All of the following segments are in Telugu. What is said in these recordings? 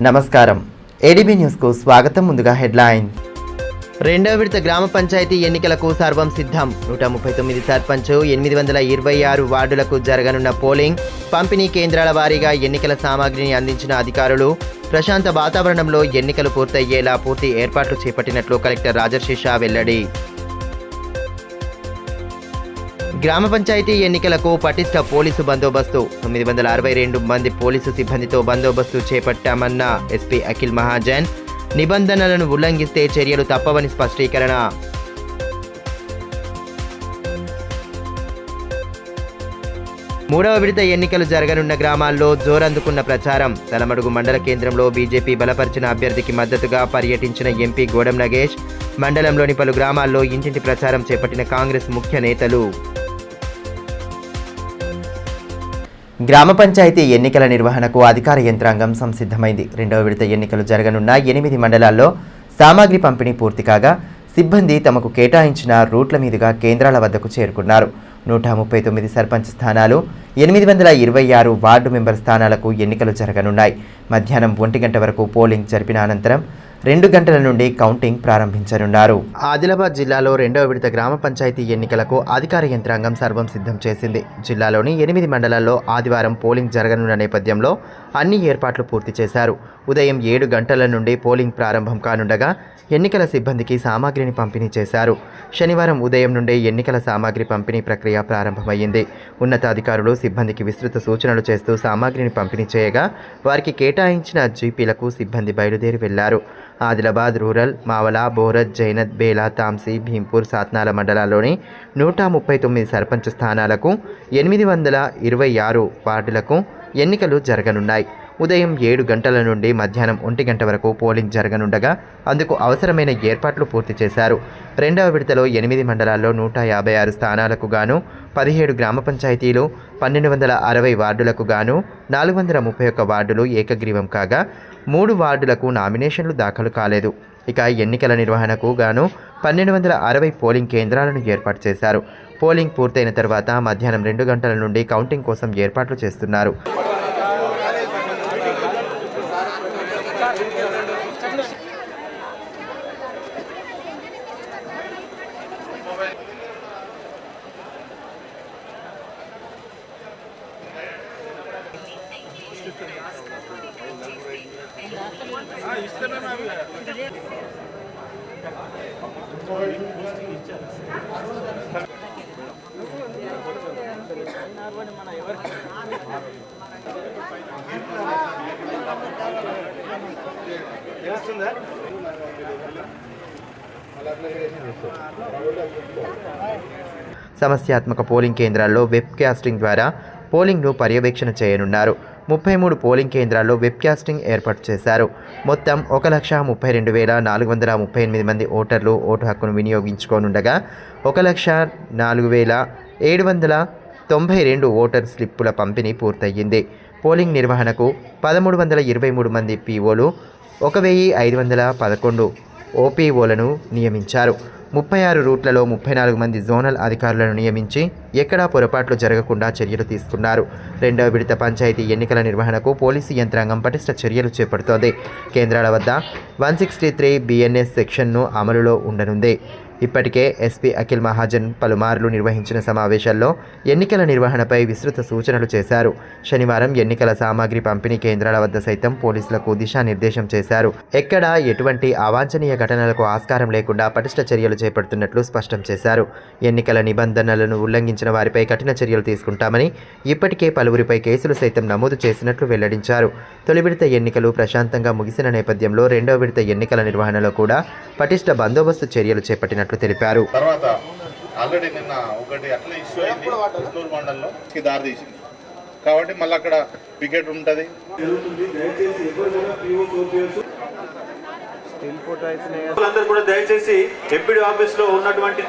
నమస్కారం. ఏడీబీ న్యూస్కు స్వాగతం. ముందుగా హెడ్లైన్స్. రెండవ విడత గ్రామ పంచాయతీ ఎన్నికలకు సర్వం సిద్ధం. 139 సర్పంచ్, 826 వార్డులకు జరగనున్న పోలింగ్, పంపిణీ కేంద్రాల వారీగా ఎన్నికల సామాగ్రిని అందించిన అధికారులు. ప్రశాంత వాతావరణంలో ఎన్నికలు పూర్తయ్యేలా పూర్తి ఏర్పాట్లు చేపట్టినట్లు కలెక్టర్ రాజర్షి షా వెల్లడి. గ్రామ పంచాయతీ ఎన్నికలకు పటిష్ట పోలీసు బందోబస్తు. 962 మంది పోలీసు సిబ్బందితో బందోబస్తు చేపట్టామన్న ఎస్పీ అఖిల్ మహాజన్. నిబంధనలను ఉల్లంఘిస్తే చర్యలు తప్పవని స్పష్టీకరణ. మూడవ విడత ఎన్నికలు జరగనున్న గ్రామాల్లో జోరందుకున్న ప్రచారం. తలమడుగు మండల కేంద్రంలో బీజేపీ బలపరిచిన అభ్యర్థికి మద్దతుగా పర్యటించిన ఎంపీ గోడం నగేష్. మండలంలోని పలు గ్రామాల్లో ఇంటింటి ప్రచారం చేపట్టిన కాంగ్రెస్ ముఖ్య నేతలు. గ్రామ పంచాయతీ ఎన్నికల నిర్వహణకు అధికార యంత్రాంగం సంసిద్ధమైంది. రెండవ విడత ఎన్నికలు జరగనున్న 8 మండలాల్లో సామాగ్రి పంపిణీ పూర్తి కాగా సిబ్బంది తమకు కేటాయించిన రూట్ల మీదుగా కేంద్రాల వద్దకు చేరుకున్నారు. 139 సర్పంచ్ స్థానాలు, 826 వార్డు మెంబర్ స్థానాలకు ఎన్నికలు జరగనున్నాయి. మధ్యాహ్నం 1 గంట వరకు పోలింగ్ జరిపిన అనంతరం 2 గంటల నుండి కౌంటింగ్ ప్రారంభించనున్నారు. ఆదిలాబాద్ జిల్లాలో రెండవ విడత గ్రామ పంచాయతీ ఎన్నికలకు అధికార యంత్రాంగం సర్వం సిద్ధం చేసింది. జిల్లాలోని 8 మండలాల్లో ఆదివారం పోలింగ్ జరగనున్న నేపథ్యంలో అన్ని ఏర్పాట్లు పూర్తి చేశారు. ఉదయం 7 గంటల నుండి పోలింగ్ ప్రారంభం కానుండగా ఎన్నికల సిబ్బందికి సామాగ్రిని పంపిణీ చేశారు. శనివారం ఉదయం నుండే ఎన్నికల సామాగ్రి పంపిణీ ప్రక్రియ ప్రారంభమైంది. ఉన్నతాధికారులు సిబ్బందికి విస్తృత సూచనలు చేస్తూ సామాగ్రిని పంపిణీ చేయగా వారికి కేటాయించిన జీపీలకు సిబ్బంది బయలుదేరి వెళ్లారు. ఆదిలాబాద్ రూరల్, మావల, బోరజ్, జైనత్, బేలా, తాంసీ, భీంపూర్, సాత్నాల మండలాల్లోని 139 సర్పంచ్ స్థానాలకు, 826 వార్డులకు ఎన్నికలు జరగనున్నాయి. ఉదయం 7 గంటల నుండి మధ్యాహ్నం 1 గంట వరకు పోలింగ్ జరగనుండగా అందుకు అవసరమైన ఏర్పాట్లు పూర్తి చేశారు. రెండవ విడతలో 8 మండలాల్లో 156 స్థానాలకు గాను 17 గ్రామ పంచాయతీలు, 1260 వార్డులకు గాను 431 వార్డులు ఏకగ్రీవం కాగా 3 వార్డులకు నామినేషన్లు దాఖలు కాలేదు. ఇక ఎన్నికల నిర్వహణకు గాను 1260 పోలింగ్ కేంద్రాలను ఏర్పాటు చేశారు. పోలింగ్ పూర్తయిన తర్వాత మధ్యాహ్నం 2 గంటల నుండి కౌంటింగ్ కోసం ఏర్పాట్లు చేస్తున్నారు. సమస్యాత్మక పోలింగ్ కేంద్రాల్లో వెబ్ కాస్టింగ్ ద్వారా పోలింగ్ను పర్యవేక్షణ చేయనున్నారు. 33 పోలింగ్ కేంద్రాల్లో వెబ్ కాస్టింగ్ ఏర్పాటు చేశారు. మొత్తం 1,32,438 మంది ఓటర్లు ఓటు హక్కును వినియోగించుకోనుండగా 1,04,792 ఓటర్ స్లిప్పుల పంపిణీ పూర్తయింది. పోలింగ్ నిర్వహణకు 1,323 మంది పీఓలు, 1,511 ఓపీఓలను నియమించారు. 36 రూట్లలో 34 మంది జోనల్ అధికారులను నియమించి ఎక్కడా పొరపాట్లు జరగకుండా చర్యలు తీసుకున్నారు. రెండవ విడత పంచాయతీ ఎన్నికల నిర్వహణకు పోలీసు యంత్రాంగం పటిష్ట చర్యలు చేపడుతోంది. కేంద్రాల వద్ద 163 BNS సెక్షన్ను అమలులో ఉండనుంది. ఇప్పటికే ఎస్పీ అఖిల్ మహాజన్ పలుమార్లు నిర్వహించిన సమావేశాల్లో ఎన్నికల నిర్వహణపై విస్తృత సూచనలు చేశారు. శనివారం ఎన్నికల సామాగ్రి పంపిణీ కేంద్రాల వద్ద సైతం పోలీసులకు దిశానిర్దేశం చేశారు. ఎక్కడా ఎటువంటి అవాంఛనీయ ఘటనలకు ఆస్కారం లేకుండా పటిష్ట చర్యలు చేపడుతున్నట్లు స్పష్టం చేశారు. ఎన్నికల నిబంధనలను ఉల్లంఘించిన వారిపై కఠిన చర్యలు తీసుకుంటామని, ఇప్పటికే పలువురిపై కేసులు సైతం నమోదు చేసినట్లు వెల్లడించారు. తొలి విడత ఎన్నికలు ప్రశాంతంగా ముగిసిన నేపథ్యంలో రెండవ విడత ఎన్నికల నిర్వహణలో కూడా పటిష్ట బందోబస్తు చర్యలు చేపట్టినట్లు తెలిపారు. తర్వాత ఆల్రెడీ నిన్న ఒకటి అట్లా ఇష్యూ అయింది చిత్తూరు మండలంలోకి దారి తీసింది కాబట్టి మళ్ళీ అక్కడ పికెట్ ఉంటుంది. అందరూ కూడా దయచేసి ఎంపీడీ ఆఫీస్ లో ఉన్నటువంటి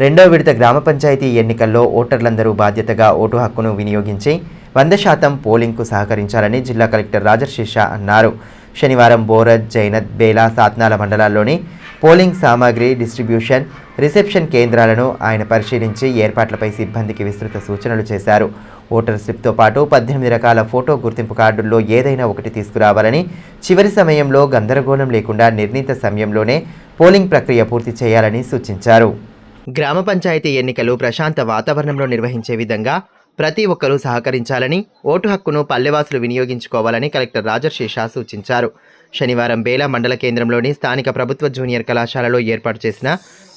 రెండవ విడత గ్రామ పంచాయతీ ఎన్నికల్లో ఓటర్లందరూ బాధ్యతగా ఓటు హక్కును వినియోగించి 100% పోలింగ్కు సహకరించాలని జిల్లా కలెక్టర్ రాజర్షి షా అన్నారు. శనివారం బోరజ్, జైనత్, బేలా, సాత్నాల మండలాల్లోని పోలింగ్ సామాగ్రి డిస్ట్రిబ్యూషన్, రిసెప్షన్ కేంద్రాలను ఆయన పరిశీలించి ఏర్పాట్లపై సిబ్బందికి విస్తృత సూచనలు చేశారు. ఓటర్ స్లిప్తో పాటు 18 రకాల ఫోటో గుర్తింపు కార్డుల్లో ఏదైనా ఒకటి తీసుకురావాలని, చివరి సమయంలో గందరగోళం లేకుండా నిర్ణీత సమయంలోనే పోలింగ్ ప్రక్రియ పూర్తి చేయాలని సూచించారు. గ్రామ పంచాయతీ ఎన్నికలు ప్రశాంత వాతావరణంలో నిర్వహించే విధంగా ప్రతి ఒక్కరూ సహకరించాలని, ఓటు హక్కును పల్లెవాసులు వినియోగించుకోవాలని కలెక్టర్ రాజర్షేష సూచించారు. శనివారం బేలా మండల కేంద్రంలోని స్థానిక ప్రభుత్వ జూనియర్ కళాశాలలో ఏర్పాటు చేసిన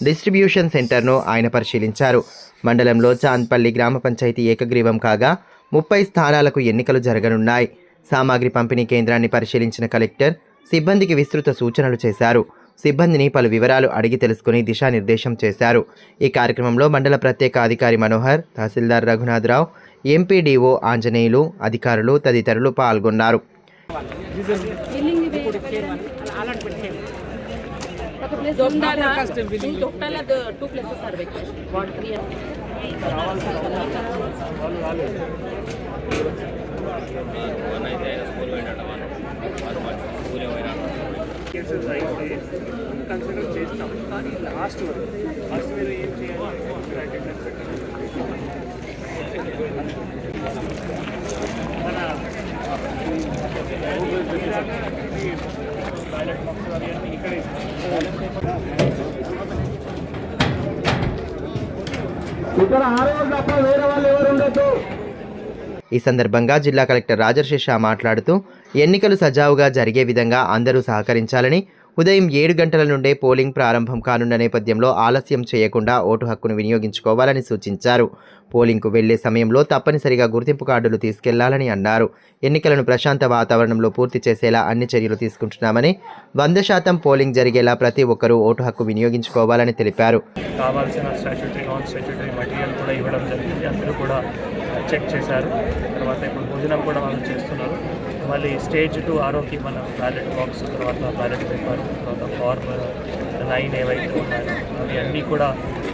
డిస్ట్రిబ్యూషన్ సెంటర్ను ఆయన పరిశీలించారు. మండలంలో చాంద్పల్లి గ్రామ పంచాయతీ ఏకగ్రీవం కాగా 30 స్థానాలకు ఎన్నికలు జరగనున్నాయి. సామాగ్రి పంపిణీ కేంద్రాన్ని పరిశీలించిన కలెక్టర్ సిబ్బందికి విస్తృత సూచనలు చేశారు. సిబ్బందిని పలు వివరాలు అడిగి తెలుసుకుని దిశానిర్దేశం చేశారు. ఈ కార్యక్రమంలో మండల ప్రత్యేక అధికారి మనోహర్, తహసీల్దార్ రఘునాథరావు, ఎంపీడీఓ ఆంజనేయులు, అధికారులు తదితరులు పాల్గొన్నారు. కన్సిడర్ చేస్తాం, కానీ లాస్ట్ వేలో ఏం చేయాలి మన బ్యాలెట్ బాక్స్ అవన్నీ ఇక్కడే ఇక్కడ తప్ప వేరే వాళ్ళు ఎవరు ఉండొద్దు. ఈ సందర్భంగా జిల్లా కలెక్టర్ రాజర్షేష మాట్లాడుతూ ఎన్నికలు సజావుగా జరిగే విధంగా అందరూ సహకరించాలని, ఉదయం 7 గంటల నుండే పోలింగ్ ప్రారంభం కానున్న నేపథ్యంలో ఆలస్యం చేయకుండా ఓటు హక్కును వినియోగించుకోవాలని సూచించారు. పోలింగ్కు వెళ్లే సమయంలో తప్పనిసరిగా గుర్తింపు కార్డులు తీసుకెళ్లాలని అన్నారు. ఎన్నికలను ప్రశాంత వాతావరణంలో పూర్తి చేసేలా అన్ని చర్యలు తీసుకుంటున్నామని, 100% పోలింగ్ జరిగేలా ప్రతి ఒక్కరూ ఓటు హక్కు వినియోగించుకోవాలని తెలిపారు. కావాల్సిన స్టాట్యూటరీ నాన్ స్టాట్యూటరీ మెటీరియల్ కూడా ఇవ్వడం జరిగింది. అందరూ కూడా చెక్ చేశారు. తర్వాత ఇప్పుడు భోజనం కూడా వాళ్ళు చేస్తున్నారు. మళ్ళీ స్టేజ్ 2 ఆరోకి మన బ్యాలెట్ బాక్స్, తర్వాత బ్యాలెట్ పేపర్, తర్వాత ఫార్మ్ 9 ఏవైతే ఉన్నాయో అవి అన్నీ కూడా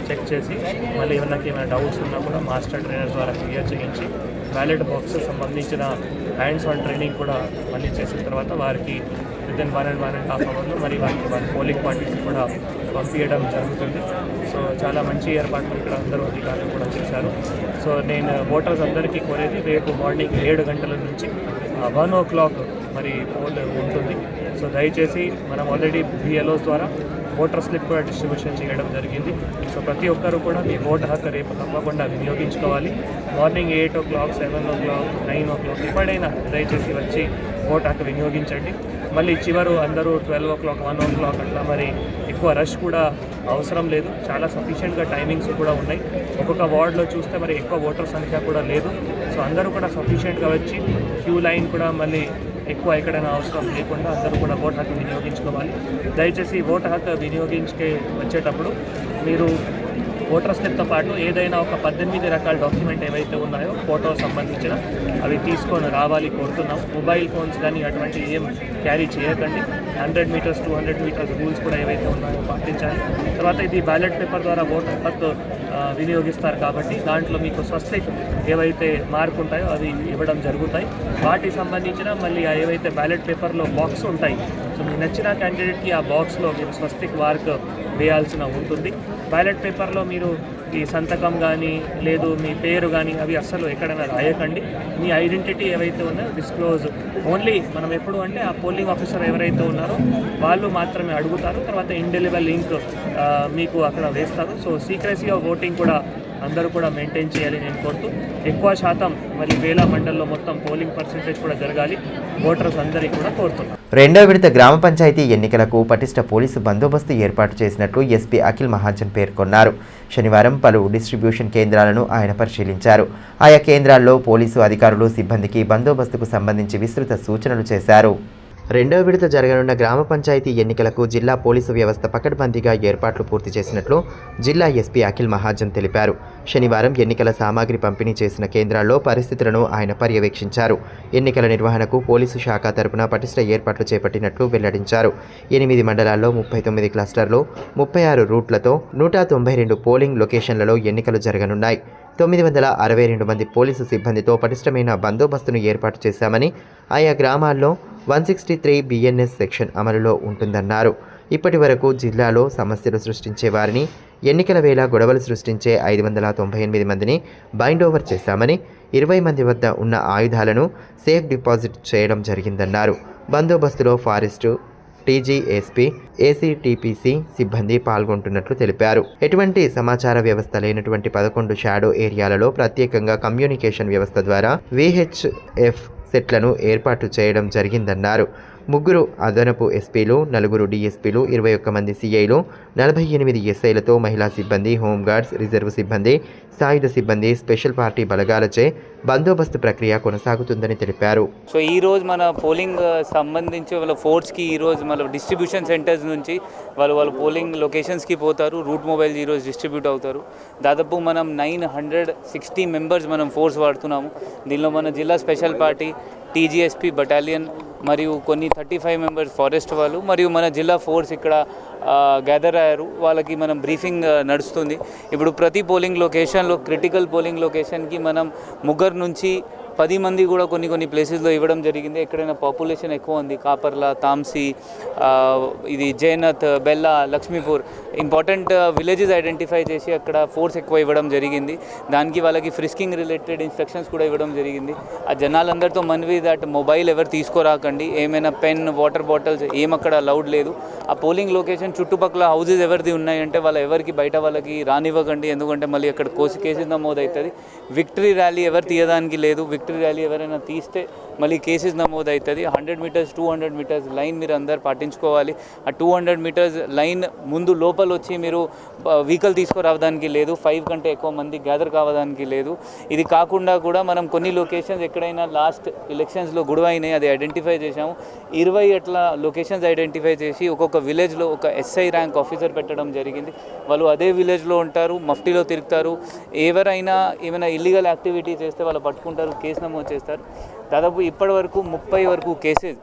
చెక్ చేసి మళ్ళీ ఏమైనా డౌట్స్ ఉన్నా కూడా మాస్టర్ ట్రైనర్ ద్వారా క్లియర్ చేయించి బ్యాలెట్ బాక్స్ సంబంధించిన హ్యాండ్స్ ఆన్ ట్రైనింగ్ కూడా మళ్ళీ చేసిన తర్వాత వారికి వితిన్ 1.5 అవర్లో మరి వాళ్ళ పోలింగ్ పార్టీస్ కూడా పంపించడం జరుగుతుంది. సో చాలా మంచి ఏర్పాట్లు ఇక్కడ అందరూ అధికారులు కూడా చేశారు. సో నేను ఓటర్స్ అందరికీ కోరేది రేపు మార్నింగ్ 7 గంటల నుంచి 1 o'clock మరి పోల్ ఉంటుంది. సో దయచేసి మనం ఆల్రెడీ BLOs ద్వారా ఓటర్ స్లిప్ కూడా డిస్ట్రిబ్యూషన్ చేయడం జరిగింది. సో ప్రతి ఒక్కరూ కూడా మీ ఓటు హక్కు రేపు తప్పకుండా వినియోగించుకోవాలి. మార్నింగ్ 8 o'clock, 7 o'clock, 9 o'clock ఎప్పుడైనా దయచేసి వచ్చి ఓటు హక్కు వినియోగించండి. మళ్ళీ చివరు అందరూ 12 o'clock, 1 o'clock అట్లా మరి ఎక్కువ రష్ కూడా అవసరం లేదు. చాలా సఫిషియెంట్గా టైమింగ్స్ కూడా ఉన్నాయి. ఒక్కొక్క వార్డులో చూస్తే మరి ఎక్కువ ఓటర్ సంఖ్య కూడా లేదు. సో అందరూ కూడా సఫిషియెంట్గా వచ్చి క్యూ లైన్ కూడా మళ్ళీ ఎక్కువ ఎక్కడైనా అవసరం లేకుండా అందరూ కూడా ఓటు హక్కు వినియోగించుకోవాలి. దయచేసి ఓటు హక్కు వినియోగించుకే వచ్చేటప్పుడు మీరు ఓటర్ స్లిప్తో పాటు ఏదైనా ఒక 18 రకాల డాక్యుమెంట్ ఏవైతే ఉన్నాయో ఫోటో సంబంధించిన అవి తీసుకొని రావాలి కోరుతున్నాం. మొబైల్ ఫోన్స్ కానీ అటువంటి ఏం క్యారీ చేయకండి. 100 meters, 200 meters రూల్స్ కూడా ఏవైతే ఉన్నాయో పాటించాలి. తర్వాత ఇది బ్యాలెట్ పేపర్ ద్వారా ఓటర్ హక్కు వినియోగిస్తారు కాబట్టి దాంట్లో మీకు స్వస్తిక్ ఏవైతే మార్క్ ఉంటాయో అవి ఇవ్వడం జరుగుతాయి. వాటికి సంబంధించిన మళ్ళీ ఏవైతే బ్యాలెట్ పేపర్లో బాక్స్ ఉంటాయి, సో మీకు నచ్చిన క్యాండిడేట్కి ఆ బాక్స్లో మీరు స్వస్తిక్ మార్క్ వేయాల్సిన ఉంటుంది. బ్యాలెట్ పేపర్లో మీరు ఈ సంతకం కానీ లేదు మీ పేరు కానీ అవి అస్సలు ఎక్కడైనా రాయకండి. మీ ఐడెంటిటీ ఏవైతే ఉన్నాయో డిస్క్లోజ్ ఓన్లీ మనం ఎప్పుడు అంటే ఆ పోలింగ్ ఆఫీసర్ ఎవరైతే ఉన్నారో వాళ్ళు మాత్రమే అడుగుతారు. తర్వాత ఇండెలిబుల్ లింక్ మీకు అక్కడ వేస్తారు. సో సీక్రెసీ ఆఫ్ ఓటింగ్ కూడా అందరూ కూడా మెయింటైన్ చేయాలి నేను కోరుతూ, ఎక్కువ శాతం మరి బేలా మండల్లో మొత్తం పోలింగ్ పర్సెంటేజ్ కూడా జరగాలి ఓటర్స్ అందరికీ కూడా కోరుతున్నాను. రెండో విడత గ్రామ పంచాయతీ ఎన్నికలకు పటిష్ట పోలీసు బందోబస్తు ఏర్పాటు చేసినట్లు ఎస్పీ అఖిల్ మహాజన్ పేర్కొన్నారు. శనివారం పలు డిస్ట్రిబ్యూషన్ కేంద్రాలను ఆయన పరిశీలించారు. ఆయా కేంద్రాల్లో పోలీసు అధికారులు సిబ్బందికి బందోబస్తుకు సంబంధించి విస్తృత సూచనలు చేశారు. రెండవ విడత జరగనున్న గ్రామ పంచాయతీ ఎన్నికలకు జిల్లా పోలీసు వ్యవస్థ పకడ్బందీగా ఏర్పాట్లు పూర్తి చేసినట్లు జిల్లా ఎస్పీ అఖిల్ మహాజన్ తెలిపారు. శనివారం ఎన్నికల సామాగ్రి పంపిణీ చేసిన కేంద్రాల్లో పరిస్థితులను ఆయన పర్యవేక్షించారు. ఎన్నికల నిర్వహణకు పోలీసు శాఖ తరపున పటిష్ట ఏర్పాట్లు చేపట్టినట్లు వెల్లడించారు. 8 మండలాల్లో 39 క్లస్టర్లు, 36 రూట్లతో 192 పోలింగ్ లొకేషన్లలో ఎన్నికలు జరగనున్నాయి. 962 మంది పోలీసు సిబ్బందితో పటిష్టమైన బందోబస్తును ఏర్పాటు చేశామని, ఆయా గ్రామాల్లో 163 BNS సెక్షన్ అమలులో ఉంటుందన్నారు. ఇప్పటి వరకు జిల్లాలో సమస్యలు సృష్టించే వారిని ఎన్నికల వేళ గొడవలు సృష్టించే 598 మందిని బైండ్ ఓవర్ చేశామని 20 మంది వద్ద ఉన్న ఆయుధాలను సేఫ్ డిపాజిట్ చేయడం జరిగిందన్నారు. బందోబస్తులో ఫారెస్టు, టీజీఎస్పీ, ఏసీటీపీసీ సిబ్బంది పాల్గొంటున్నట్లు తెలిపారు. ఎటువంటి సమాచార వ్యవస్థ లేనటువంటి 11 షాడో ఏరియాలలో ప్రత్యేకంగా కమ్యూనికేషన్ వ్యవస్థ ద్వారా VHF సెట్లను ఏర్పాటు చేయడం జరిగిందన్నారు. 3 అదనపు ఎస్పీలు, 4 డీఎస్పీలు, 21 మంది సీఐలు, 48 ఎస్ఐలతో మహిళా సిబ్బంది, హోంగార్డ్స్, రిజర్వ్ సిబ్బంది, సాయుధ సిబ్బంది, స్పెషల్ పార్టీ బలగాలచే బందోబస్తు ప్రక్రియ కొనసాగుతుందని తెలిపారు. సో ఈరోజు మన పోలింగ్ సంబంధించి వాళ్ళ ఫోర్స్కి ఈరోజు మన డిస్ట్రిబ్యూషన్ సెంటర్స్ నుంచి వాళ్ళు పోలింగ్ లొకేషన్స్కి పోతారు. రూట్ మొబైల్స్ ఈరోజు డిస్ట్రిబ్యూట్ అవుతారు. దాదాపు మనం 960 మెంబర్స్ మనం ఫోర్స్ వాడుతున్నాము. దీనిలో మన జిల్లా స్పెషల్ పార్టీ, టీజీఎస్పీ బటాలియన్ మరియు కొన్ని 35 మెంబర్స్ ఫారెస్ట్ వాళ్ళు మరియు మన జిల్లా ఫోర్స్ ఇక్కడ గ్యాదర్ అయ్యారు. వాళ్ళకి మనం బ్రీఫింగ్ నడుస్తుంది. ఇప్పుడు ప్రతి పోలింగ్ లొకేషన్లో క్రిటికల్ పోలింగ్ లొకేషన్కి మనం 3 నుంచి 10 మంది కూడా కొన్ని ప్లేసెస్లో ఇవ్వడం జరిగింది. ఎక్కడైనా పాపులేషన్ ఎక్కువ ఉంది, కాపర్ల, తాంసీ, ఇది Jainath, Bella, Lakshmipur, important villages identify చేసి అక్కడ ఫోర్స్ ఎక్కువ ఇవ్వడం జరిగింది. దానికి వాళ్ళకి ఫ్రిస్కింగ్ రిలేటెడ్ ఇన్స్ట్రక్షన్స్ కూడా ఇవ్వడం జరిగింది. ఆ జనాలందరితో మనవి దట్ మొబైల్ ఎవరు తీసుకోరాకండి, ఏమైనా పెన్, వాటర్ బాటిల్స్ అక్కడ అలౌడ్ లేదు. ఆ పోలింగ్ లొకేషన్ చుట్టుపక్కల హౌజెస్ ఎవరిది ఉన్నాయంటే ఎవరికి బయట వాళ్ళకి రానివ్వకండి. ఎందుకంటే మళ్ళీ అక్కడ కేసు నమోదు అవుతుంది. విక్టరీ ర్యాలీ ఎవరు తీయడానికి లేదు. విక్టరీ ర్యాలీ ఎవరైనా తీస్తే మళ్ళీ కేసెస్ నమోదు అవుతుంది. 100 మీటర్స్ 200 మీటర్స్ లైన్ మీరు అందరు పాటించుకోవాలి. ఆ 200 మీటర్స్ లైన్ ముందు లోపల వచ్చి మీరు వెహికల్ తీసుకురావడానికి లేదు. 5 కంటే ఎక్కువ మంది గ్యాదర్ కావడానికి లేదు. ఇది కాకుండా కూడా మనం కొన్ని లొకేషన్స్ ఎక్కడైనా లాస్ట్ ఎలక్షన్స్లో గొడవ అయినాయి, అది ఐడెంటిఫై చేశాము. 20 అట్లా లొకేషన్స్ ఐడెంటిఫై చేసి ఒక్కొక్క విలేజ్లో ఒక SI ర్యాంక్ ఆఫీసర్ పెట్టడం జరిగింది. వాళ్ళు అదే విలేజ్లో ఉంటారు, మఫ్టీలో తిరుగుతారు. ఏమైనా ఇల్లీగల్ యాక్టివిటీ చేస్తే వాళ్ళు పట్టుకుంటారు, కేసు నమోదు చేస్తారు. దాదాపు ఇప్పటి వరకు 30 వరకు cases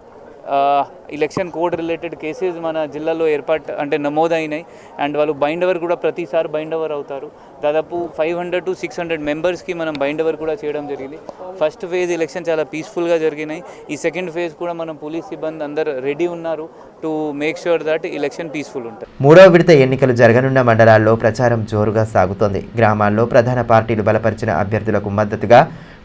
election code related cases మన జిల్లాలో నమోదైనాయి. అండ్ వాళ్ళు బైండ్ ఓవర్ కూడా ప్రతిసారి బైండ్ ఓవర్ అవుతారు. దాదాపు 500 to 600 మెంబర్స్కి మనం బైండ్ ఓవర్ కూడా చేయడం జరిగింది. ఫస్ట్ ఫేజ్ ఎలక్షన్ చాలా పీస్ఫుల్గా జరిగినాయి. ఈ సెకండ్ ఫేజ్ కూడా మనం పోలీస్ సిబ్బంది అందరు రెడీ ఉన్నారు to make sure that election peaceful ఉంటుంది. 3వ విడత ఎన్నికలు జరగనున్న మండలాల్లో ప్రచారం జోరుగా సాగుతోంది. గ్రామాల్లో ప్రధాన పార్టీలు బలపరిచిన అభ్యర్థులకు మద్దతుగా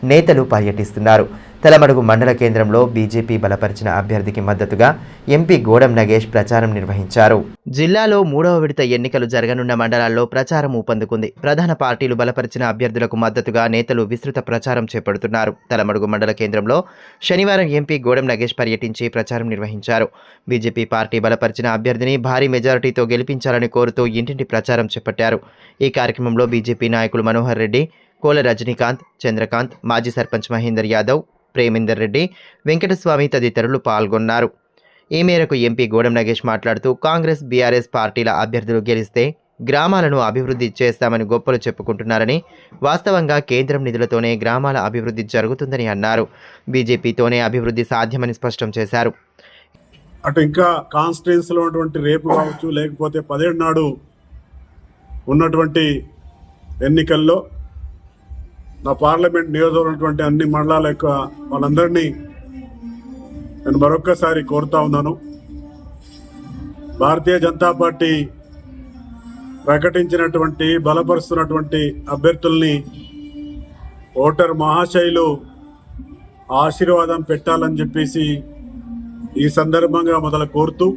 నేతలు పర్యటిస్తున్నారు. తలమడుగు మండల కేంద్రంలో బీజేపీ బలపరిచిన అభ్యర్థికి మద్దతుగా ఎంపీ గోడం నగేష్ ప్రచారం నిర్వహించారు. జిల్లాలో 3వ విడత ఎన్నికలు జరగనున్న మండలాల్లో ప్రచారం ఊపందుకుంది. ప్రధాన పార్టీలు బలపరిచిన అభ్యర్థులకు మద్దతుగా నేతలు విస్తృత ప్రచారం చేపడుతున్నారు. తలమడుగు మండల కేంద్రంలో శనివారం ఎంపీ గోడం నగేష్ పర్యటించి ప్రచారం నిర్వహించారు. బీజేపీ పార్టీ బలపరిచిన అభ్యర్థిని భారీ మెజారిటీతో గెలిపించాలని కోరుతూ ఇంటింటి ప్రచారం చేపట్టారు. ఈ కార్యక్రమంలో బీజేపీ నాయకులు మనోహర్ రెడ్డి, కోల రజనీకాంత్, చంద్రకాంత్, మాజీ సర్పంచ్ మహేందర్ యాదవ్, ప్రేమేందర్ రెడ్డి, వెంకటస్వామి తదితరులు పాల్గొన్నారు. ఈ మేరకు ఎంపీ గోడం నగేష్ మాట్లాడుతూ కాంగ్రెస్, బీఆర్ఎస్ పార్టీల అభ్యర్థులు గెలిస్తే గ్రామాలను అభివృద్ధి చేస్తామని గొప్పలు చెప్పుకుంటున్నారని, వాస్తవంగా కేంద్రం నిధులతోనే గ్రామాల అభివృద్ధి జరుగుతుందని అన్నారు. బీజేపీతోనే అభివృద్ధి సాధ్యమని స్పష్టం చేశారు. అటు ఇంకా కాన్స్టిట్యున్సీలో ఉన్నటువంటి రేపు కావచ్చు, లేకపోతే 17 నాడు ఉన్నటువంటి ఎన్నికల్లో నా పార్లమెంట్ నియోజకవర్గం అన్ని మండలాల యొక్క వాళ్ళందరినీ నేను మరొక్కసారి కోరుతా ఉన్నాను. భారతీయ జనతా పార్టీ ప్రకటించినటువంటి బలపరుస్తున్నటువంటి అభ్యర్థుల్ని ఓటర్ మహాశైలు ఆశీర్వాదం పెట్టాలని చెప్పేసి ఈ సందర్భంగా మొదలు కోరుతూ,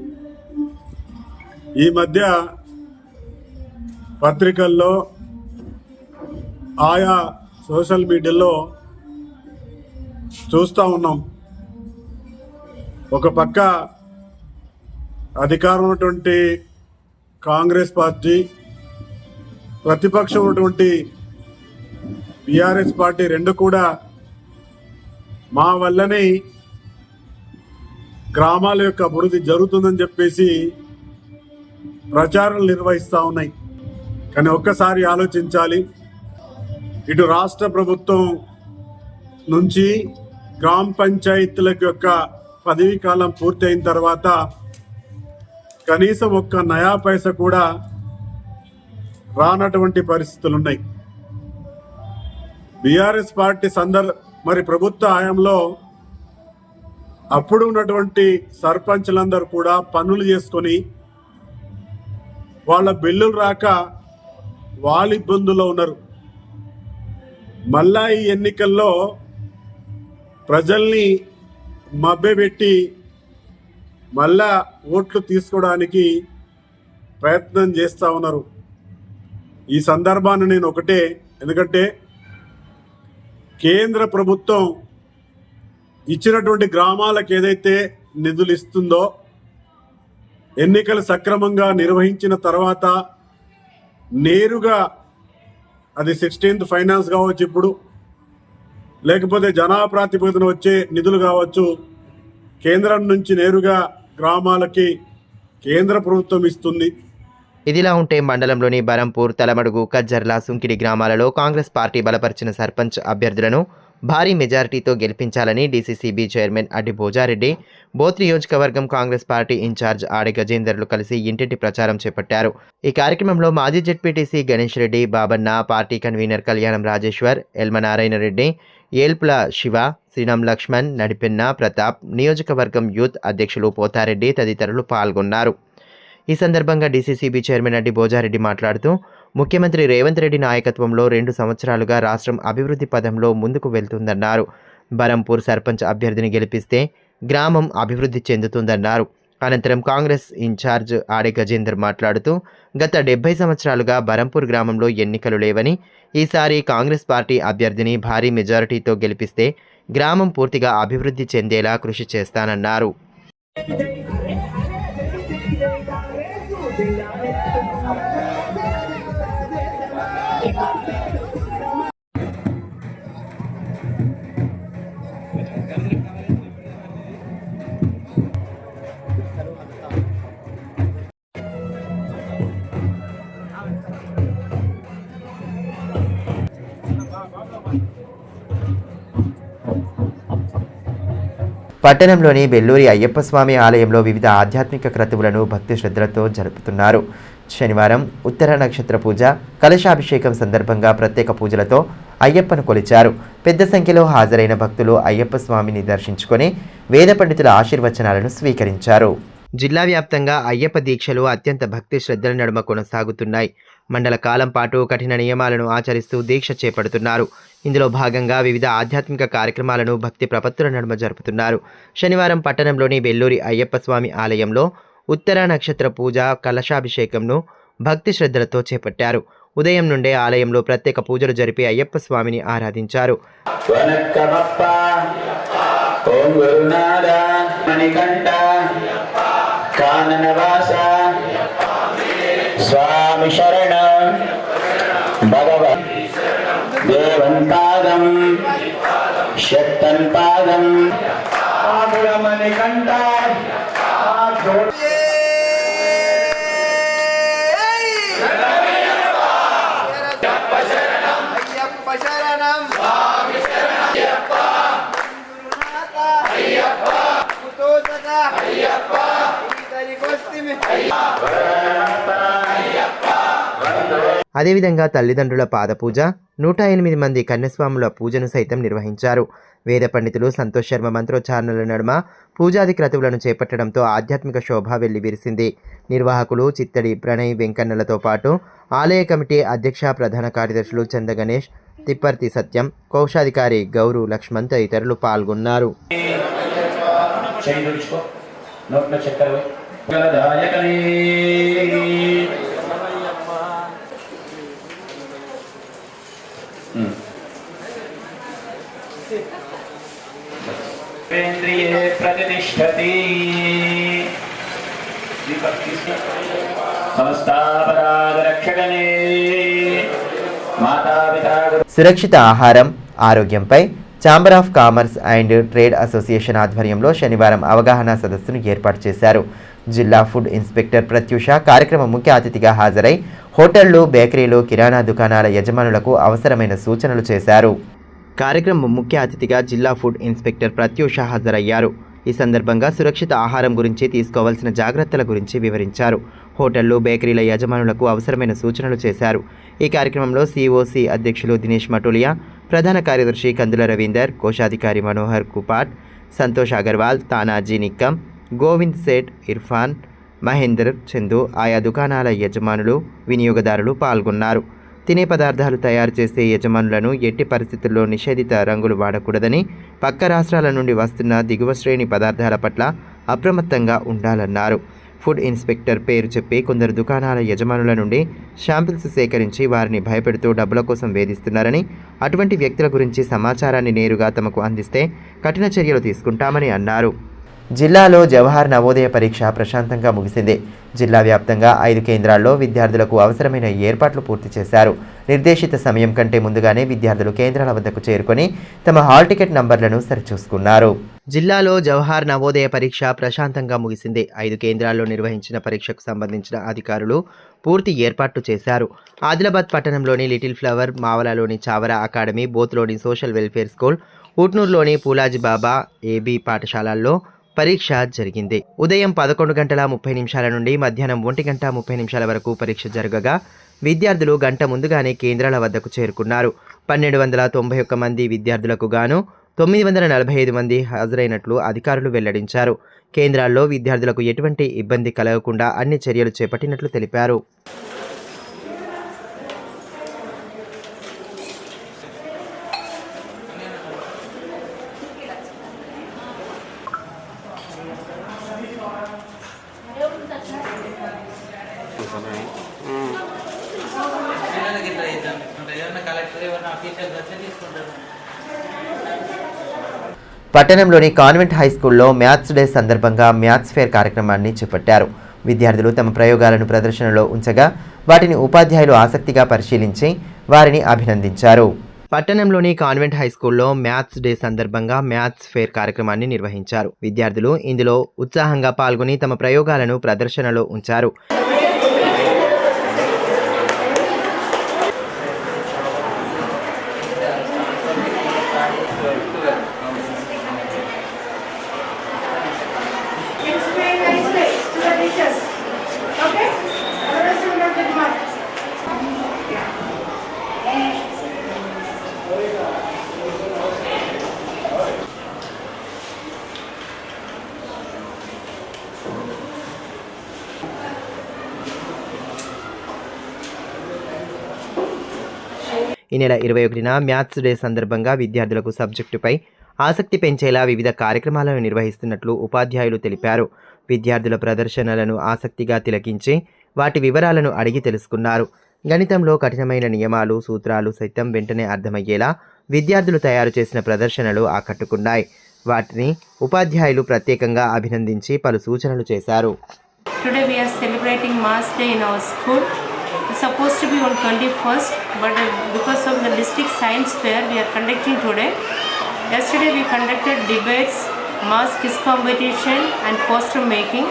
ఈ మధ్య పత్రికల్లో, ఆయా సోషల్ మీడియాలో చూస్తూ ఉన్నాం. ఒక పక్క అధికారం ఉన్నటువంటి కాంగ్రెస్ పార్టీ, ప్రతిపక్షం ఉన్నటువంటి బీఆర్ఎస్ పార్టీ రెండు కూడా మా వల్లనే గ్రామాల యొక్క అభివృద్ధి జరుగుతుందని చెప్పేసి ప్రచారాలు నిర్వహిస్తూ ఉన్నాయి. కానీ ఒక్కసారి ఆలోచించాలి. ఇటు రాష్ట్ర ప్రభుత్వం నుంచి గ్రామ పంచాయతీల యొక్క పదవీ కాలం పూర్తయిన తర్వాత కనీసం ఒక్క నయా పైసా కూడా రానటువంటి పరిస్థితులు ఉన్నాయి. బీఆర్ఎస్ పార్టీ మరి ప్రభుత్వ హయాంలో అప్పుడు ఉన్నటువంటి సర్పంచ్లందరూ కూడా పనులు చేసుకొని వాళ్ళ బిల్లులు రాక వాళ్ళు ఇబ్బందుల్లో ఉన్నారు. మళ్ళా ఈ ఎన్నికల్లో ప్రజల్ని మభ్యపెట్టి మళ్ళా ఓట్లు తీసుకోవడానికి ప్రయత్నం చేస్తూ ఉన్నారు. ఈ సందర్భాన్ని నేను ఒకటే, ఎందుకంటే కేంద్ర ప్రభుత్వం ఇచ్చినటువంటి గ్రామాలకు ఏదైతే నిధులు ఇస్తుందో ఎన్నికలు సక్రమంగా నిర్వహించిన తర్వాత నేరుగా అది 16th ఫైనాన్స్ కావచ్చు, ఇప్పుడు లేకపోతే జనాభా ప్రాతిపదికన వచ్చే నిధులు కావచ్చు, కేంద్రం నుంచి నేరుగా గ్రామాలకి కేంద్ర ప్రభుత్వం ఇస్తుంది. ఇదిలా ఉంటే మండలంలోని బరంపూర్, తలమడుగు, కజ్జర్ల, సుంకిడి గ్రామాలలో కాంగ్రెస్ పార్టీ బలపరిచిన సర్పంచ్ అభ్యర్థులను భారీ మెజారిటీతో గెలిపించాలని డీసీసీబీ చైర్మన్ అడ్డి భోజారెడ్డి, బోత్ నియోజకవర్గం కాంగ్రెస్ పార్టీ ఇన్ఛార్జ్ ఆడి గజేందర్లు కలిసి ఇంటింటి ప్రచారం చేపట్టారు. ఈ కార్యక్రమంలో మాజీ జెడ్పీటీసీ గణేష్ రెడ్డి, బాబన్న, పార్టీ కన్వీనర్ కళ్యాణం రాజేశ్వర్, ఎల్మనారాయణ రెడ్డి, ఏల్పుల శివ, శ్రీనం లక్ష్మణ్, నడిపెన్న ప్రతాప్, నియోజకవర్గం యూత్ అధ్యక్షులు పోతారెడ్డి తదితరులు పాల్గొన్నారు. ఈ సందర్భంగా డీసీసీబీ చైర్మన్ అడ్డి భోజారెడ్డి మాట్లాడుతూ, ముఖ్యమంత్రి రేవంత్ రెడ్డి నాయకత్వంలో 2 సంవత్సరాలుగా రాష్ట్రం అభివృద్ధి పదంలో ముందుకు వెళ్తుందన్నారు. బరంపూర్ సర్పంచ్ అభ్యర్థిని గెలిపిస్తే గ్రామం అభివృద్ధి చెందుతుందన్నారు. అనంతరం కాంగ్రెస్ ఇన్ఛార్జ్ ఆడే గజేందర్ మాట్లాడుతూ, గత 70 సంవత్సరాలుగా బరంపూర్ గ్రామంలో ఎన్నికలు లేవని, ఈసారి కాంగ్రెస్ పార్టీ అభ్యర్థిని భారీ మెజారిటీతో గెలిపిస్తే గ్రామం పూర్తిగా అభివృద్ధి చెందేలా కృషి చేస్తానన్నారు. పట్టణంలోని బెల్లూరి అయ్యప్ప స్వామి ఆలయంలో వివిధ ఆధ్యాత్మిక క్రతువులను భక్తి శ్రద్ధలతో జరుపుతున్నారు. శనివారం ఉత్తర నక్షత్ర పూజ, కలశాభిషేకం సందర్భంగా ప్రత్యేక పూజలతో అయ్యప్పను కొలిచారు. పెద్ద సంఖ్యలో హాజరైన భక్తులు అయ్యప్ప స్వామిని దర్శించుకొని వేద పండితుల ఆశీర్వచనాలను స్వీకరించారు. జిల్లా వ్యాప్తంగా అయ్యప్ప దీక్షలు అత్యంత భక్తి శ్రద్ధల నడుమ కొనసాగుతున్నాయి. మండల కాలం పాటు కఠిన నియమాలను ఆచరిస్తూ దీక్ష చేపడుతున్నారు. ఇందులో భాగంగా వివిధ ఆధ్యాత్మిక కార్యక్రమాలను భక్తి ప్రపత్తుల నడుమ జరుపుతున్నారు. శనివారం పట్టణంలోని బెల్లూరి అయ్యప్ప స్వామి ఆలయంలో ఉత్తర నక్షత్ర పూజ, కలశాభిషేకంను భక్తి శ్రద్ధలతో చేపట్టారు. ఉదయం నుండే ఆలయంలో ప్రత్యేక పూజలు జరిపి అయ్యప్ప స్వామిని ఆరాధించారు. స్వామి శరణ భగవన్ దేవన్ పాదం శక్తన్ పాదం ఆగురమణి కంఠ అదేవిధంగా తల్లిదండ్రుల పాదపూజ, 108 మంది కన్యస్వాముల పూజను సైతం నిర్వహించారు. వేద పండితులు సంతోష్ శర్మ మంత్రోచ్చారణల నడుమ పూజాది క్రతువులను చేపట్టడంతో ఆధ్యాత్మిక శోభ వెల్లివిరిసింది. నిర్వాహకులు చిత్తడి ప్రణయ్ వెంకన్నలతో పాటు ఆలయ కమిటీ అధ్యక్ష, ప్రధాన కార్యదర్శులు చంద గణేష్, తిప్పర్తి సత్యం, కోశాధికారి గౌరు లక్ష్మణ్ తదితరులు పాల్గొన్నారు. प्रतिष्ठति समस्तापराधरक्षकने मातापिता. సురక్షిత ఆహారం, ఆరోగ్యంపై chamber of commerce and trade association ఆధ్వర్యంలో శనివారం అవగాహన సదస్సును ఏర్పాటు చేశారు. జిల్లా ఫుడ్ ఇన్స్పెక్టర్ ప్రత్యూష కార్యక్రమం ముఖ్య అతిథిగా హాజరై హోటళ్లు, బేకరీలు, కిరాణా దుకాణాల యజమానులకు అవసరమైన సూచనలు చేశారు. కార్యక్రమం ముఖ్య అతిథిగా జిల్లా ఫుడ్ ఇన్స్పెక్టర్ ప్రత్యూష హాజరయ్యారు. ఈ సందర్భంగా సురక్షిత ఆహారం గురించి తీసుకోవాల్సిన జాగ్రత్తల గురించి వివరించారు. హోటళ్లు, బేకరీల యజమానులకు అవసరమైన సూచనలు చేశారు. ఈ కార్యక్రమంలో సిఓసి అధ్యక్షులు దినేష్ మటోలియా, ప్రధాన కార్యదర్శి కందుల రవీందర్, కోశాధికారి మనోహర్ కుపాట్, సంతోష్ అగర్వాల్, తానాజీ నిక్కం, గోవింద్ సేఠ్, ఇర్ఫాన్, మహేందర్, చందు ఆయా దుకాణాల యజమానులు, వినియోగదారులు పాల్గొన్నారు. తినే పదార్థాలు తయారు చేసే యజమానులను ఎట్టి పరిస్థితుల్లో నిషేధిత రంగులు వాడకూడదని, పక్క రాష్ట్రాల నుండి వస్తున్న దిగువ శ్రేణి పదార్థాల పట్ల అప్రమత్తంగా ఉండాలన్నారు. ఫుడ్ ఇన్స్పెక్టర్ పేరు చెప్పి కొందరు దుకాణాల యజమానుల నుండి శాంపిల్స్ సేకరించి వారిని భయపెడుతూ డబ్బుల కోసం వేధిస్తున్నారని, అటువంటి వ్యక్తుల గురించి సమాచారాన్ని నేరుగా తమకు అందిస్తే కఠిన చర్యలు తీసుకుంటామని అన్నారు. జిల్లాలో జవహర్ నవోదయ పరీక్ష ప్రశాంతంగా ముగిసింది. జిల్లా వ్యాప్తంగా 5 కేంద్రాల్లో విద్యార్థులకు అవసరమైన ఏర్పాట్లు పూర్తి చేశారు. నిర్దేశిత సమయం కంటే ముందుగానే విద్యార్థులు కేంద్రాల వద్దకు చేరుకొని తమ హాల్ టికెట్ నంబర్లను సరిచూసుకున్నారు. జిల్లాలో జవహర్ నవోదయ పరీక్ష ప్రశాంతంగా ముగిసింది. 5 కేంద్రాల్లో నిర్వహించిన పరీక్షకు సంబంధించిన అధికారులు పూర్తి ఏర్పాట్లు చేశారు. ఆదిలాబాద్ పట్టణంలోని లిటిల్ ఫ్లవర్, మావలలోని చావరా అకాడమీ, బోత్లోని సోషల్ వెల్ఫేర్ స్కూల్, ఊట్నూరులోని పూలాజీ బాబా ఏబీ పాఠశాలల్లో పరీక్ష జరిగింది. ఉదయం 11 గంటల 30 నిమిషాల నుండి మధ్యాహ్నం 1 గంట 30 నిమిషాల వరకు పరీక్ష జరగగా విద్యార్థులు గంట ముందుగానే కేంద్రాల వద్దకు చేరుకున్నారు. 1291 మంది విద్యార్థులకు గాను 945 మంది హాజరైనట్లు అధికారులు వెల్లడించారు. కేంద్రాల్లో విద్యార్థులకు ఎటువంటి ఇబ్బంది కలగకుండా అన్ని చర్యలు చేపట్టినట్లు తెలిపారు. పట్టణంలోని కాన్వెంట్ హై స్కూల్లో మ్యాథ్స్ డే సందర్భంగా మ్యాథ్స్ ఫేర్ కార్యక్రమాన్ని చేపట్టారు. విద్యార్థులు తమ ప్రయోగాలను ప్రదర్శనలో ఉంచగా వాటిని ఉపాధ్యాయులు ఆసక్తిగా పరిశీలించి వారిని అభినందించారు. పట్టణంలోని కాన్వెంట్ హై స్కూల్లో మ్యాథ్స్ డే సందర్భంగా మ్యాథ్స్ ఫేర్ కార్యక్రమాన్ని నిర్వహించారు. విద్యార్థులు ఇందులో ఉత్సాహంగా పాల్గొని తమ ప్రయోగాలను ప్రదర్శనలో ఉంచారు. ఈ నెల 21న మ్యాథ్స్ డే సందర్భంగా విద్యార్థులకు సబ్జెక్టుపై ఆసక్తి పెంచేలా వివిధ కార్యక్రమాలను నిర్వహిస్తున్నట్లు ఉపాధ్యాయులు తెలిపారు. విద్యార్థుల ప్రదర్శనలను ఆసక్తిగా తిలకించి వాటి వివరాలను అడిగి తెలుసుకున్నారు. గణితంలో కఠినమైన నియమాలు, సూత్రాలు సైతం వెంటనే అర్థమయ్యేలా విద్యార్థులు తయారు చేసిన ప్రదర్శనలు ఆకట్టుకున్నాయి. వాటిని ఉపాధ్యాయులు ప్రత్యేకంగా అభినందించి పలు సూచనలు చేశారు. Today we are celebrating Maths Day in our school. It's supposed to be on 21st, but because of the district science fair we are conducting today. Yesterday we conducted debates, maths quiz competition and poster making.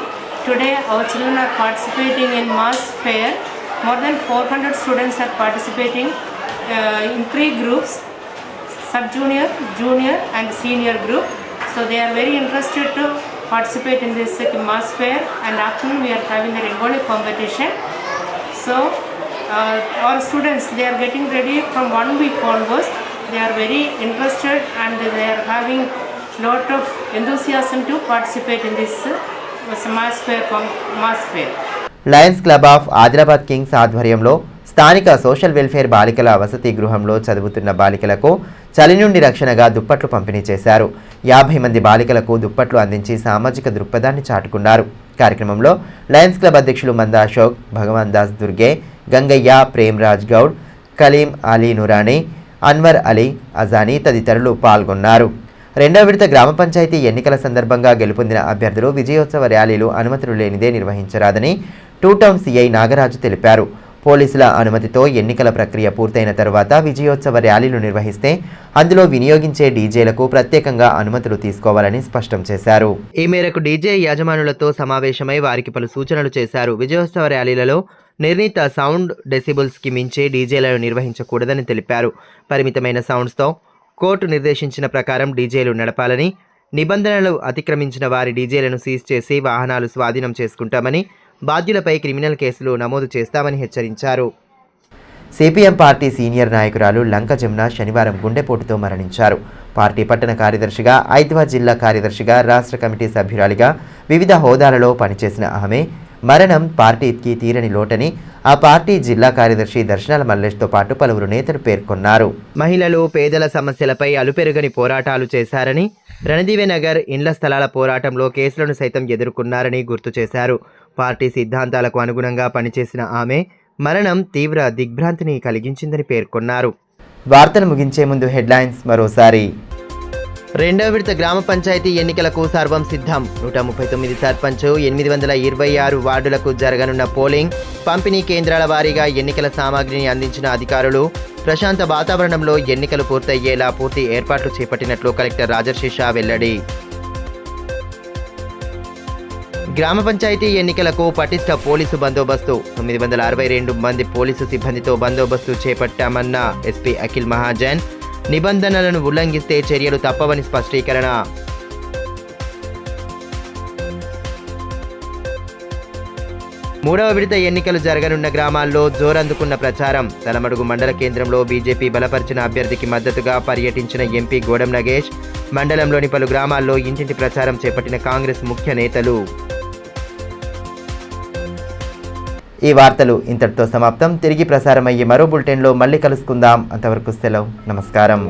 Today our children are participating in Maths fair. More than 400 students are participating in 3 groups, sub-junior, junior and senior group. So they are very interested to participate in this Maths fair, and afternoon we are having a Rangoli competition. So our students, they are getting ready from 1 week onwards. They are very interested and they are having lot of enthusiasm to participate in this Maths fair. Lions club of Adilabad Kings ఆధ్వర్యంలో స్థానిక సోషల్ వెల్ఫేర్ బాలికల వసతి గృహంలో చదువుతున్న బాలికలకు చలి నుండి రక్షణగా దుప్పట్లు పంపిణీ చేశారు. 50 మంది బాలికలకు దుప్పట్లు అందించి సామాజిక దృక్పథాన్ని చాటుకున్నారు. కార్యక్రమంలో లయన్స్ క్లబ్ అధ్యక్షులు మందా అశోక్, భగవాన్ దాస్ దుర్గే, గంగయ్య, ప్రేమ్రాజ్ గౌడ్, కలీం అలీ నురానీ, అన్వర్ అలీ, అజానీ తదితరులు పాల్గొన్నారు. 2వ విడత గ్రామ పంచాయతీ ఎన్నికల సందర్భంగా గెలుపొందిన అభ్యర్థులు విజయోత్సవ ర్యాలీలు అనుమతులు లేనిదే నిర్వహించరాదని 2 టౌన్ సిఐ నాగరాజు తెలిపారు. పోలీసుల అనుమతితో ఎన్నికల ప్రక్రియ పూర్తయిన తర్వాత విజయోత్సవ ర్యాలీలు నిర్వహిస్తే అందులో వినియోగించే డీజేలకు ప్రత్యేకంగా అనుమతులు తీసుకోవాలని స్పష్టం చేశారు. ఈ మేరకు డీజే యాజమానులతో సమావేశమై వారికి పలు సూచనలు చేశారు. విజయోత్సవ ర్యాలీలలో నిర్ణీత సౌండ్ డెసిబుల్స్కి మించే డీజేలను నిర్వహించకూడదని తెలిపారు. పరిమితమైన సౌండ్స్తో కోర్టు నిర్దేశించిన ప్రకారం డీజేలు నడపాలని, నిబంధనలు అతిక్రమించిన వారి డీజేలను సీజ్ చేసి వాహనాలు స్వాధీనం చేసుకుంటామని, బాధ్యులపై క్రిమినల్ కేసులు నమోదు చేస్తామని హెచ్చరించారు. సిపిఎం పార్టీ సీనియర్ నాయకురాలు లంక జమున శనివారం గుండెపోటుతో మరణించారు. పార్టీ పట్టణ కార్యదర్శిగా, ఐద్వా జిల్లా కార్యదర్శిగా, రాష్ట్ర కమిటీ సభ్యురాలిగా వివిధ హోదాలలో పనిచేసిన ఆమె మరణం పార్టీకి తీరని లోటని ఆ పార్టీ జిల్లా కార్యదర్శి దర్శనాల మల్లేష్తో పాటు పలువురు నేతలు పేర్కొన్నారు. మహిళలు, పేదల సమస్యలపై అలుపెరుగని పోరాటాలు చేశారని, రణదీవెనగర్ ఇండ్ల స్థలాల పోరాటంలో కేసులను సైతం ఎదుర్కొన్నారని గుర్తు చేశారు. పార్టీ సిద్ధాంతాలకు అనుగుణంగా పనిచేసిన ఆమె మరణం తీవ్ర దిగ్భ్రాంతిని కలిగించిందని పేర్కొన్నారు. వార్తలు ముగించే ముందు హెడ్లైన్స్ మరోసారి. రెండవ విడత గ్రామ పంచాయతీ ఎన్నికలకు సర్వం సిద్ధం. 139 సర్పంచ్, 826 వార్డులకు జరగనున్న పోలింగ్, పంపిణీ కేంద్రాల వారీగా ఎన్నికల సామాగ్రిని అందించిన అధికారులు. ప్రశాంత వాతావరణంలో ఎన్నికలు పూర్తయ్యేలా పూర్తి ఏర్పాట్లు చేపట్టినట్లు కలెక్టర్ రాజర్షి షా వెల్లడి. గ్రామ పంచాయతీ ఎన్నికలకు పటిష్ట పోలీసు బందోబస్తు. 962 మంది పోలీసు సిబ్బందితో బందోబస్తు చేపట్టామన్న ఎస్పీ అఖిల్ మహాజన్. నిబంధనలను ఉల్లంఘిస్తే చర్యలు తప్పవని స్పష్టీకరణ. మూడవ విడత ఎన్నికలు జరగనున్న గ్రామాల్లో జోరందుకున్న ప్రచారం. తలమడుగు మండల కేంద్రంలో బీజేపీ బలపరిచిన అభ్యర్థికి మద్దతుగా పర్యటించిన ఎంపీ గోడం నగేష్. మండలంలోని పలు గ్రామాల్లో ఇంటింటి ప్రచారం చేపట్టిన కాంగ్రెస్ ముఖ్య నేతలు. ఈ వార్తలు ఇంతటితో సమాప్తం. తిరిగి ప్రసారమయ్యే మరో బులెటిన్లో మళ్ళీ కలుసుకుందాం. అంతవరకు సెలవు. నమస్కారం.